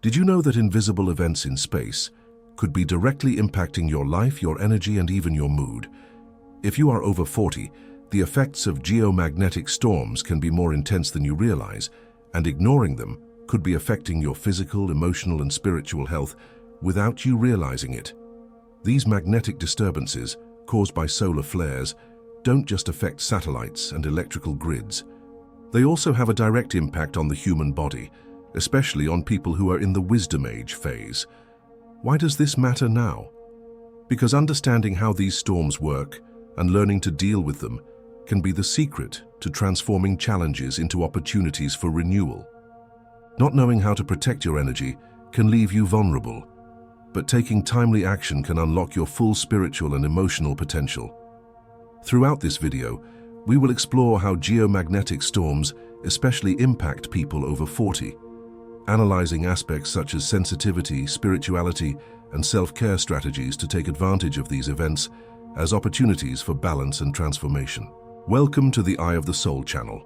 Did you know that invisible events in space could be directly impacting your life, your energy, and even your mood? If you are over 40, the effects of geomagnetic storms can be more intense than you realize, and ignoring them could be affecting your physical, emotional, and spiritual health without you realizing it. These magnetic disturbances, caused by solar flares, don't just affect satellites and electrical grids. They also have a direct impact on the human body, especially on people who are in the wisdom age phase. Why does this matter now? Because understanding how these storms work and learning to deal with them can be the secret to transforming challenges into opportunities for renewal. Not knowing how to protect your energy can leave you vulnerable, but taking timely action can unlock your full spiritual and emotional potential. Throughout this video, we will explore how geomagnetic storms especially impact people over 40, analyzing aspects such as sensitivity, spirituality, and self-care strategies to take advantage of these events as opportunities for balance and transformation. Welcome to the Eye of the Soul channel.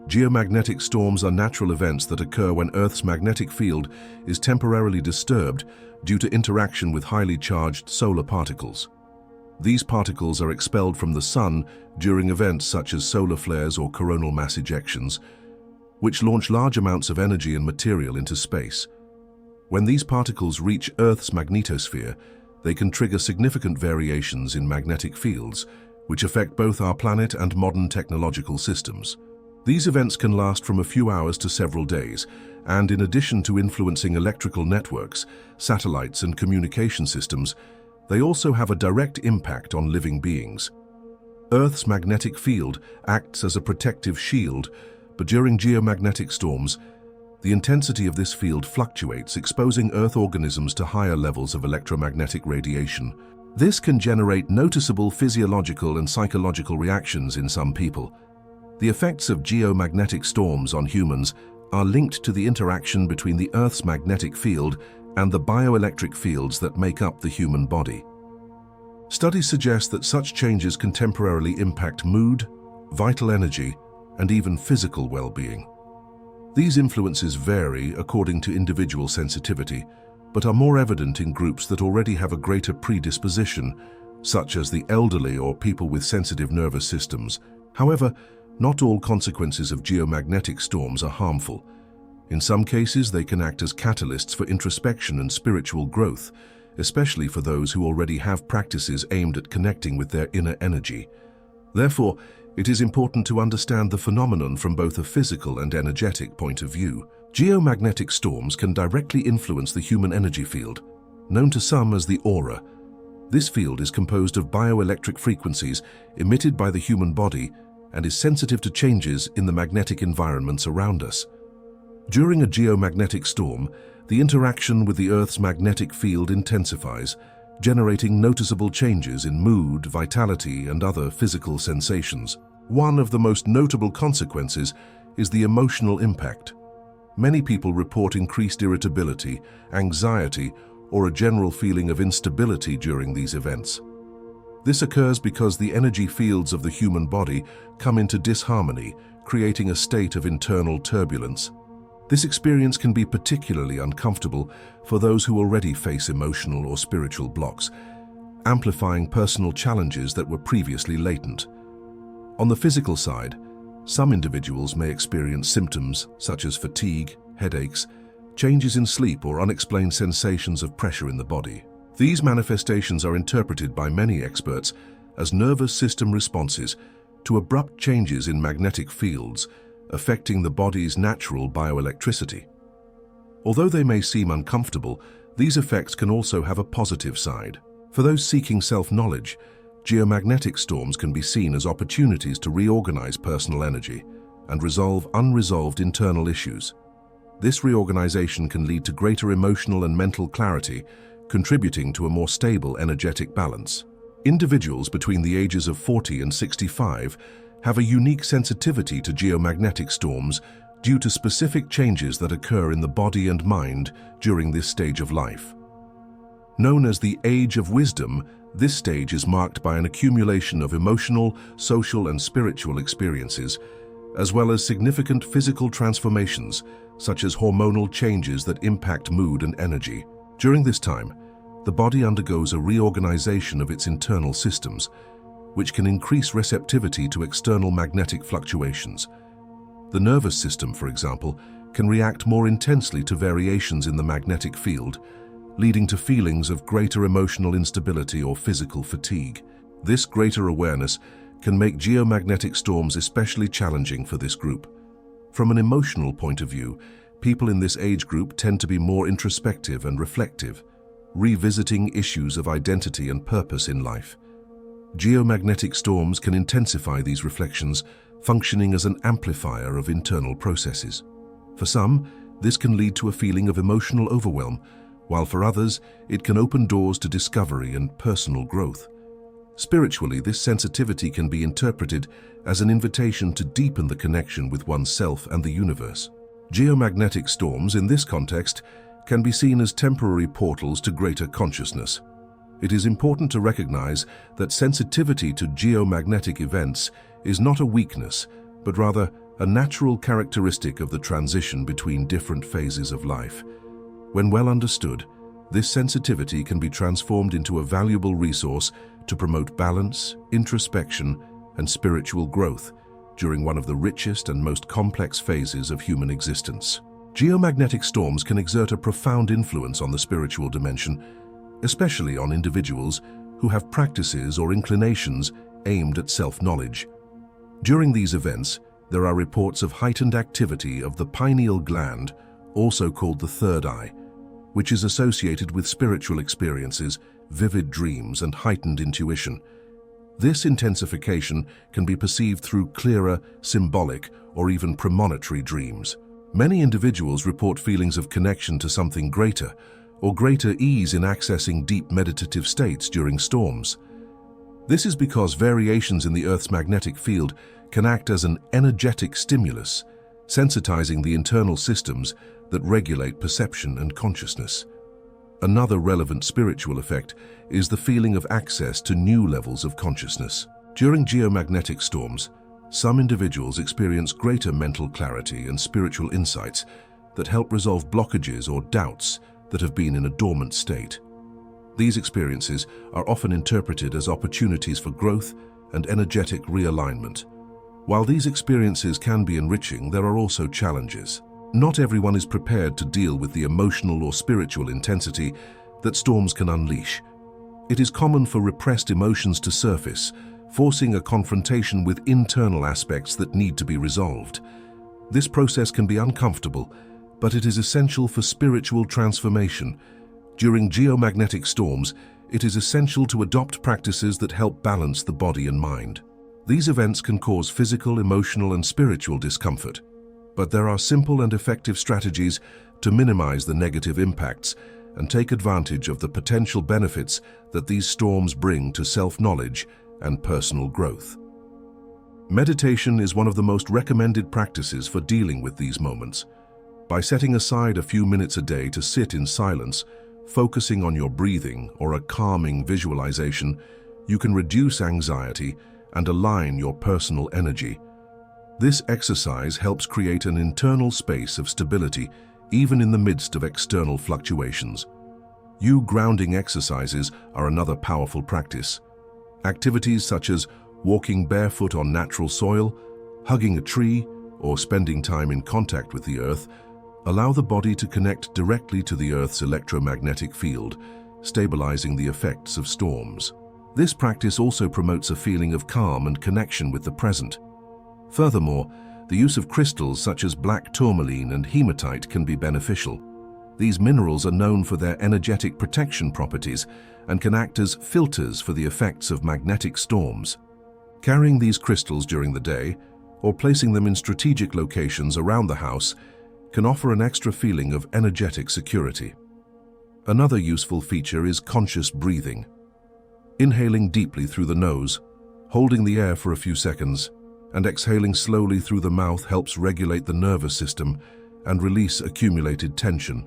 Geomagnetic storms are natural events that occur when Earth's magnetic field is temporarily disturbed due to interaction with highly charged solar particles. These particles are expelled from the Sun during events such as solar flares or coronal mass ejections, which launch large amounts of energy and material into space. When these particles reach Earth's magnetosphere, they can trigger significant variations in magnetic fields, which affect both our planet and modern technological systems. These events can last from a few hours to several days, and in addition to influencing electrical networks, satellites, and communication systems, they also have a direct impact on living beings. Earth's magnetic field acts as a protective shield, but during geomagnetic storms, the intensity of this field fluctuates, exposing Earth organisms to higher levels of electromagnetic radiation. This can generate noticeable physiological and psychological reactions in some people. The effects of geomagnetic storms on humans are linked to the interaction between the Earth's magnetic field and the bioelectric fields that make up the human body. Studies suggest that such changes can temporarily impact mood, vital energy, and even physical well-being. These influences vary according to individual sensitivity, but are more evident in groups that already have a greater predisposition, such as the elderly or people with sensitive nervous systems. However, not all consequences of geomagnetic storms are harmful. In some cases, they can act as catalysts for introspection and spiritual growth, especially for those who already have practices aimed at connecting with their inner energy. Therefore, it is important to understand the phenomenon from both a physical and energetic point of view. Geomagnetic storms can directly influence the human energy field, known to some as the aura. This field is composed of bioelectric frequencies emitted by the human body and is sensitive to changes in the magnetic environments around us. During a geomagnetic storm, the interaction with the Earth's magnetic field intensifies, generating noticeable changes in mood, vitality, and other physical sensations. One of the most notable consequences is the emotional impact. Many people report increased irritability, anxiety, or a general feeling of instability during these events. This occurs because the energy fields of the human body come into disharmony, creating a state of internal turbulence. This experience can be particularly uncomfortable for those who already face emotional or spiritual blocks, amplifying personal challenges that were previously latent. On the physical side, some individuals may experience symptoms such as fatigue, headaches, changes in sleep, or unexplained sensations of pressure in the body. These manifestations are interpreted by many experts as nervous system responses to abrupt changes in magnetic fields affecting the body's natural bioelectricity. Although they may seem uncomfortable, these effects can also have a positive side. For those seeking self-knowledge, geomagnetic storms can be seen as opportunities to reorganize personal energy and resolve unresolved internal issues. This reorganization can lead to greater emotional and mental clarity, contributing to a more stable energetic balance. Individuals between the ages of 40 and 65 have a unique sensitivity to geomagnetic storms due to specific changes that occur in the body and mind during this stage of life. Known as the Age of Wisdom, this stage is marked by an accumulation of emotional, social, and spiritual experiences, as well as significant physical transformations, such as hormonal changes that impact mood and energy. During this time, the body undergoes a reorganization of its internal systems, which can increase receptivity to external magnetic fluctuations. The nervous system, for example, can react more intensely to variations in the magnetic field, leading to feelings of greater emotional instability or physical fatigue. This greater awareness can make geomagnetic storms especially challenging for this group. From an emotional point of view, people in this age group tend to be more introspective and reflective, revisiting issues of identity and purpose in life. Geomagnetic storms can intensify these reflections, functioning as an amplifier of internal processes. For some, this can lead to a feeling of emotional overwhelm, while for others, it can open doors to discovery and personal growth. Spiritually, this sensitivity can be interpreted as an invitation to deepen the connection with oneself and the universe. Geomagnetic storms, in this context, can be seen as temporary portals to greater consciousness. It is important to recognize that sensitivity to geomagnetic events is not a weakness, but rather a natural characteristic of the transition between different phases of life. When well understood, this sensitivity can be transformed into a valuable resource to promote balance, introspection, and spiritual growth during one of the richest and most complex phases of human existence. Geomagnetic storms can exert a profound influence on the spiritual dimension, especially on individuals who have practices or inclinations aimed at self-knowledge. During these events, there are reports of heightened activity of the pineal gland, also called the third eye, which is associated with spiritual experiences, vivid dreams, and heightened intuition. This intensification can be perceived through clearer, symbolic, or even premonitory dreams. Many individuals report feelings of connection to something greater, or greater ease in accessing deep meditative states during storms. This is because variations in the Earth's magnetic field can act as an energetic stimulus, sensitizing the internal systems that regulate perception and consciousness. Another relevant spiritual effect is the feeling of access to new levels of consciousness. During geomagnetic storms, some individuals experience greater mental clarity and spiritual insights that help resolve blockages or doubts that have been in a dormant state. These experiences are often interpreted as opportunities for growth and energetic realignment. While these experiences can be enriching, there are also challenges. Not everyone is prepared to deal with the emotional or spiritual intensity that storms can unleash. It is common for repressed emotions to surface, forcing a confrontation with internal aspects that need to be resolved. This process can be uncomfortable, but it is essential for spiritual transformation. During geomagnetic storms, it is essential to adopt practices that help balance the body and mind. These events can cause physical, emotional, and spiritual discomfort, but there are simple and effective strategies to minimize the negative impacts and take advantage of the potential benefits that these storms bring to self-knowledge and personal growth. Meditation is one of the most recommended practices for dealing with these moments. By setting aside a few minutes a day to sit in silence, focusing on your breathing or a calming visualization, you can reduce anxiety and align your personal energy. This exercise helps create an internal space of stability, even in the midst of external fluctuations. Grounding exercises are another powerful practice. Activities such as walking barefoot on natural soil, hugging a tree, or spending time in contact with the earth allow the body to connect directly to the Earth's electromagnetic field, stabilizing the effects of storms. This practice also promotes a feeling of calm and connection with the present. Furthermore, the use of crystals such as black tourmaline and hematite can be beneficial. These minerals are known for their energetic protection properties and can act as filters for the effects of magnetic storms. Carrying these crystals during the day, or placing them in strategic locations around the house, can offer an extra feeling of energetic security. Another useful feature is conscious breathing. Inhaling deeply through the nose, holding the air for a few seconds, and exhaling slowly through the mouth helps regulate the nervous system and release accumulated tension.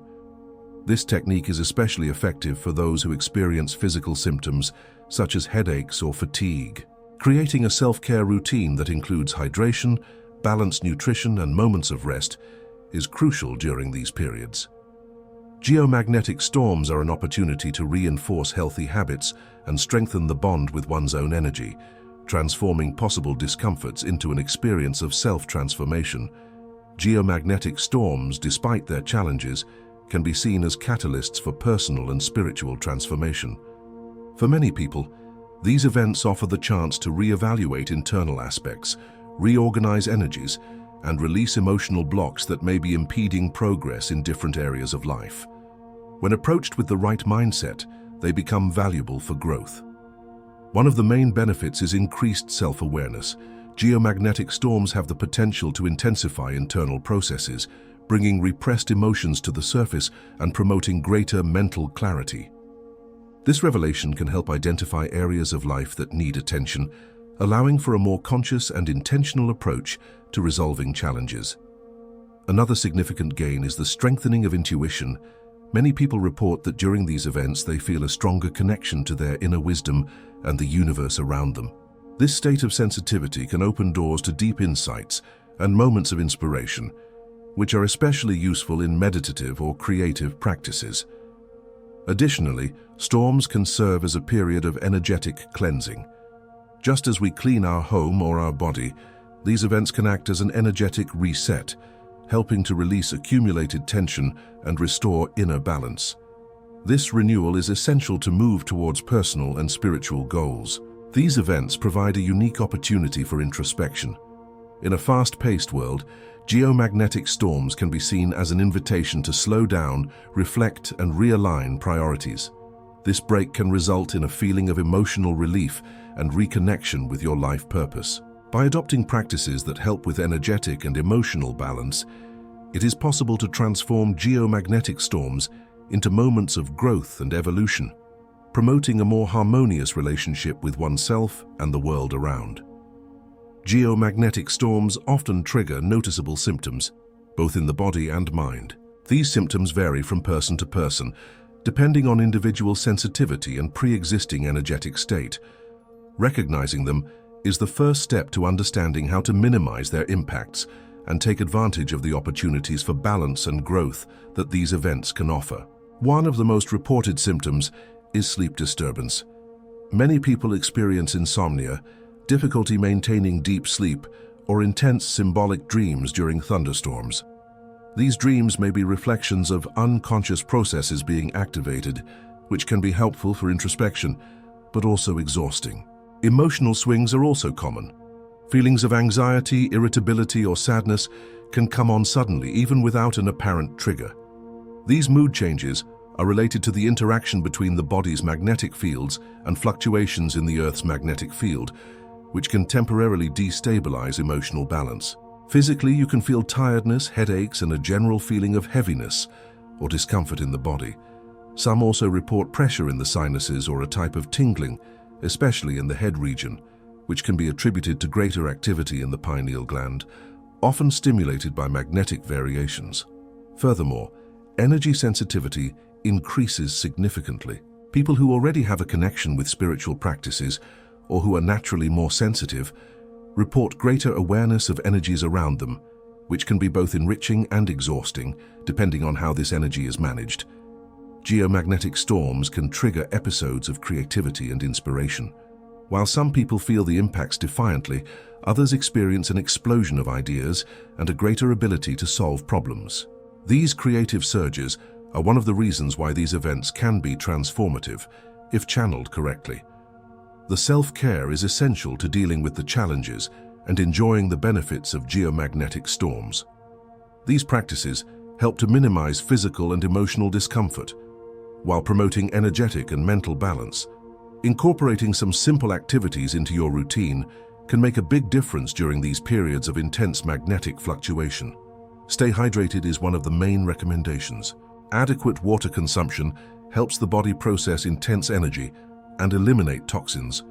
This technique is especially effective for those who experience physical symptoms such as headaches or fatigue. Creating a self-care routine that includes hydration, balanced nutrition and moments of rest is crucial during these periods. Geomagnetic storms are an opportunity to reinforce healthy habits and strengthen the bond with one's own energy, transforming possible discomforts into an experience of self-transformation. Geomagnetic storms, despite their challenges, can be seen as catalysts for personal and spiritual transformation. For many people, these events offer the chance to reevaluate internal aspects, reorganize energies, and release emotional blocks that may be impeding progress in different areas of life. When approached with the right mindset, they become valuable for growth. One of the main benefits is increased self-awareness. Geomagnetic storms have the potential to intensify internal processes, bringing repressed emotions to the surface and promoting greater mental clarity. This revelation can help identify areas of life that need attention, allowing for a more conscious and intentional approach to resolving challenges. Another significant gain is the strengthening of intuition. Many people report that during these events they feel a stronger connection to their inner wisdom and the universe around them. This state of sensitivity can open doors to deep insights and moments of inspiration, which are especially useful in meditative or creative practices. Additionally, storms can serve as a period of energetic cleansing. Just as we clean our home or our body, these events can act as an energetic reset, helping to release accumulated tension and restore inner balance. This renewal is essential to move towards personal and spiritual goals. These events provide a unique opportunity for introspection. In a fast-paced world, geomagnetic storms can be seen as an invitation to slow down, reflect, and realign priorities. This break can result in a feeling of emotional relief and reconnection with your life purpose. By adopting practices that help with energetic and emotional balance, it is possible to transform geomagnetic storms into moments of growth and evolution, promoting a more harmonious relationship with oneself and the world around. Geomagnetic storms often trigger noticeable symptoms, both in the body and mind. These symptoms vary from person to person, depending on individual sensitivity and pre-existing energetic state. Recognizing them is the first step to understanding how to minimize their impacts and take advantage of the opportunities for balance and growth that these events can offer. One of the most reported symptoms is sleep disturbance. Many people experience insomnia, difficulty maintaining deep sleep, or intense symbolic dreams during thunderstorms. These dreams may be reflections of unconscious processes being activated, which can be helpful for introspection, but also exhausting. Emotional swings are also common. Feelings of anxiety, irritability, or sadness can come on suddenly, even without an apparent trigger. These mood changes are related to the interaction between the body's magnetic fields and fluctuations in the Earth's magnetic field, which can temporarily destabilize emotional balance. Physically, you can feel tiredness, headaches, and a general feeling of heaviness or discomfort in the body. Some also report pressure in the sinuses or a type of tingling, especially in the head region, which can be attributed to greater activity in the pineal gland, often stimulated by magnetic variations. Furthermore, energy sensitivity increases significantly. People who already have a connection with spiritual practices or who are naturally more sensitive report greater awareness of energies around them, which can be both enriching and exhausting, depending on how this energy is managed. Geomagnetic storms can trigger episodes of creativity and inspiration. While some people feel the impacts defiantly, others experience an explosion of ideas and a greater ability to solve problems. These creative surges are one of the reasons why these events can be transformative, if channeled correctly. The self-care is essential to dealing with the challenges and enjoying the benefits of geomagnetic storms. These practices help to minimize physical and emotional discomfort, while promoting energetic and mental balance. Incorporating some simple activities into your routine can make a big difference during these periods of intense magnetic fluctuation. Stay hydrated is one of the main recommendations. Adequate water consumption helps the body process intense energy and eliminate toxins,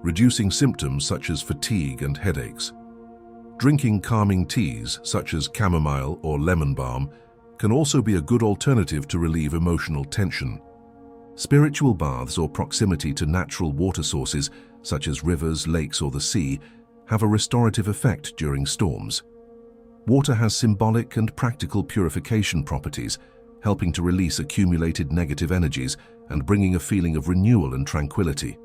reducing symptoms such as fatigue and headaches. Drinking calming teas such as chamomile or lemon balm can also be a good alternative to relieve emotional tension. Spiritual baths or proximity to natural water sources such as rivers, lakes, or the sea have a restorative effect during storms. Water has symbolic and practical purification properties, helping to release accumulated negative energies and bringing a feeling of renewal and tranquility.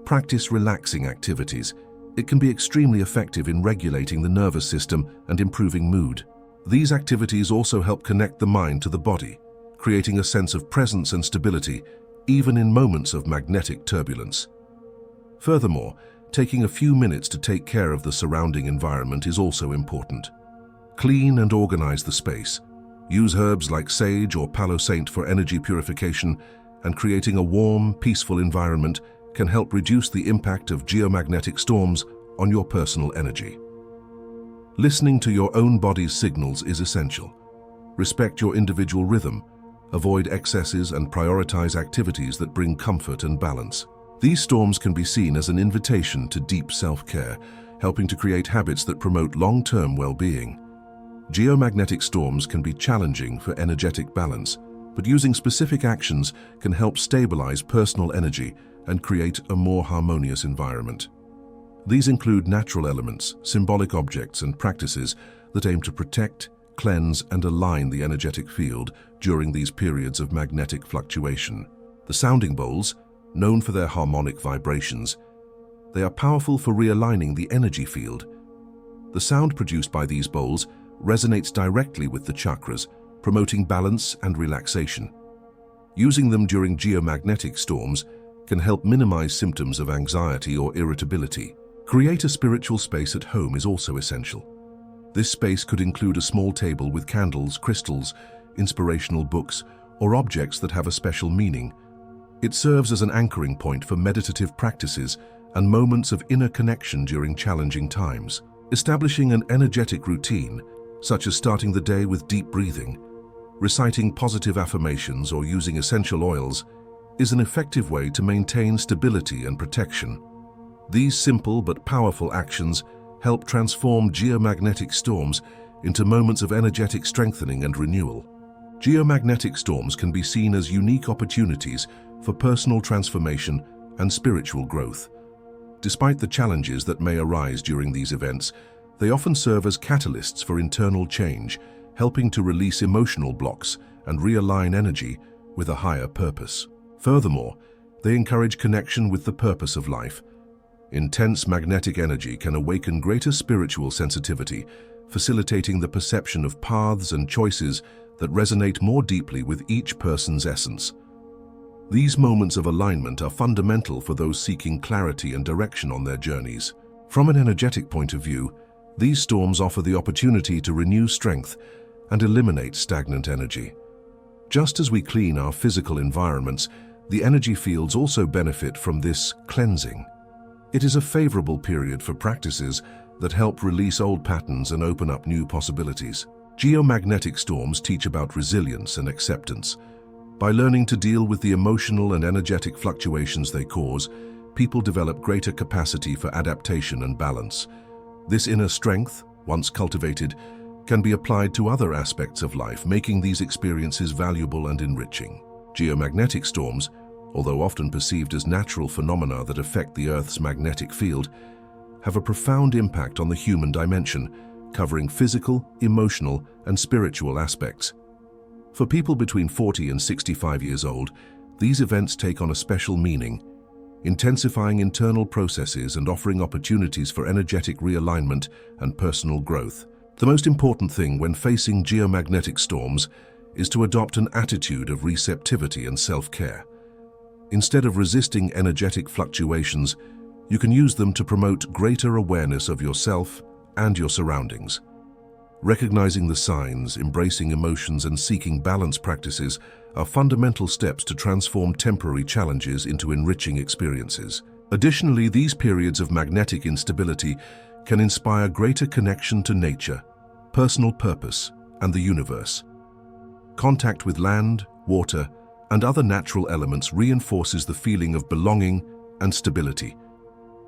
Practice relaxing activities. It can be extremely effective in regulating the nervous system and improving mood. These activities also help connect the mind to the body, creating a sense of presence and stability, even in moments of magnetic turbulence. Furthermore, taking a few minutes to take care of the surrounding environment is also important. Clean and organize the space. Use herbs like sage or palo santo for energy purification, and creating a warm, peaceful environment can help reduce the impact of geomagnetic storms on your personal energy. Listening to your own body's signals is essential. Respect your individual rhythm, avoid excesses, and prioritize activities that bring comfort and balance. These storms can be seen as an invitation to deep self-care, helping to create habits that promote long-term well-being. Geomagnetic storms can be challenging for energetic balance, but using specific actions can help stabilize personal energy and create a more harmonious environment. These include natural elements, symbolic objects, and practices that aim to protect, cleanse, and align the energetic field during these periods of magnetic fluctuation. The sounding bowls, known for their harmonic vibrations, they are powerful for realigning the energy field. The sound produced by these bowls resonates directly with the chakras, promoting balance and relaxation. Using them during geomagnetic storms can help minimize symptoms of anxiety or irritability. Create a spiritual space at home is also essential. This space could include a small table with candles, crystals, inspirational books, or objects that have a special meaning. It serves as an anchoring point for meditative practices and moments of inner connection during challenging times. Establishing an energetic routine, such as starting the day with deep breathing, reciting positive affirmations, or using essential oils, is an effective way to maintain stability and protection. These simple but powerful actions help transform geomagnetic storms into moments of energetic strengthening and renewal. Geomagnetic storms can be seen as unique opportunities for personal transformation and spiritual growth. Despite the challenges that may arise during these events, they often serve as catalysts for internal change, helping to release emotional blocks and realign energy with a higher purpose. Furthermore, they encourage connection with the purpose of life. Intense magnetic energy can awaken greater spiritual sensitivity, facilitating the perception of paths and choices that resonate more deeply with each person's essence. These moments of alignment are fundamental for those seeking clarity and direction on their journeys. From an energetic point of view, these storms offer the opportunity to renew strength and eliminate stagnant energy. Just as we clean our physical environments, the energy fields also benefit from this cleansing. It is a favorable period for practices that help release old patterns and open up new possibilities. Geomagnetic storms teach about resilience and acceptance. By learning to deal with the emotional and energetic fluctuations they cause, people develop greater capacity for adaptation and balance. This inner strength, once cultivated, can be applied to other aspects of life, making these experiences valuable and enriching. Geomagnetic storms, although often perceived as natural phenomena that affect the Earth's magnetic field, have a profound impact on the human dimension, covering physical, emotional, and spiritual aspects. For people between 40 and 65 years old, these events take on a special meaning, intensifying internal processes and offering opportunities for energetic realignment and personal growth. The most important thing when facing geomagnetic storms is to adopt an attitude of receptivity and self-care. Instead of resisting energetic fluctuations, you can use them to promote greater awareness of yourself and your surroundings. Recognizing the signs, embracing emotions, and seeking balance practices are fundamental steps to transform temporary challenges into enriching experiences. Additionally, these periods of magnetic instability can inspire greater connection to nature, personal purpose, and the universe. Contact with land, water, and other natural elements reinforces the feeling of belonging and stability.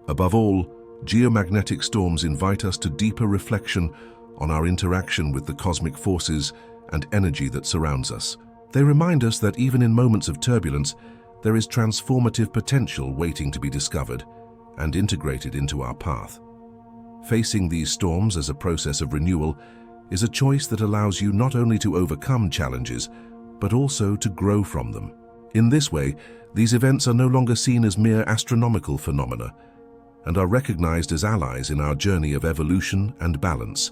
Above all, geomagnetic storms invite us to deeper reflection on our interaction with the cosmic forces and energy that surrounds us. They remind us that even in moments of turbulence, there is transformative potential waiting to be discovered and integrated into our path. Facing these storms as a process of renewal is a choice that allows you not only to overcome challenges, but also to grow from them. In this way, these events are no longer seen as mere astronomical phenomena and are recognized as allies in our journey of evolution and balance.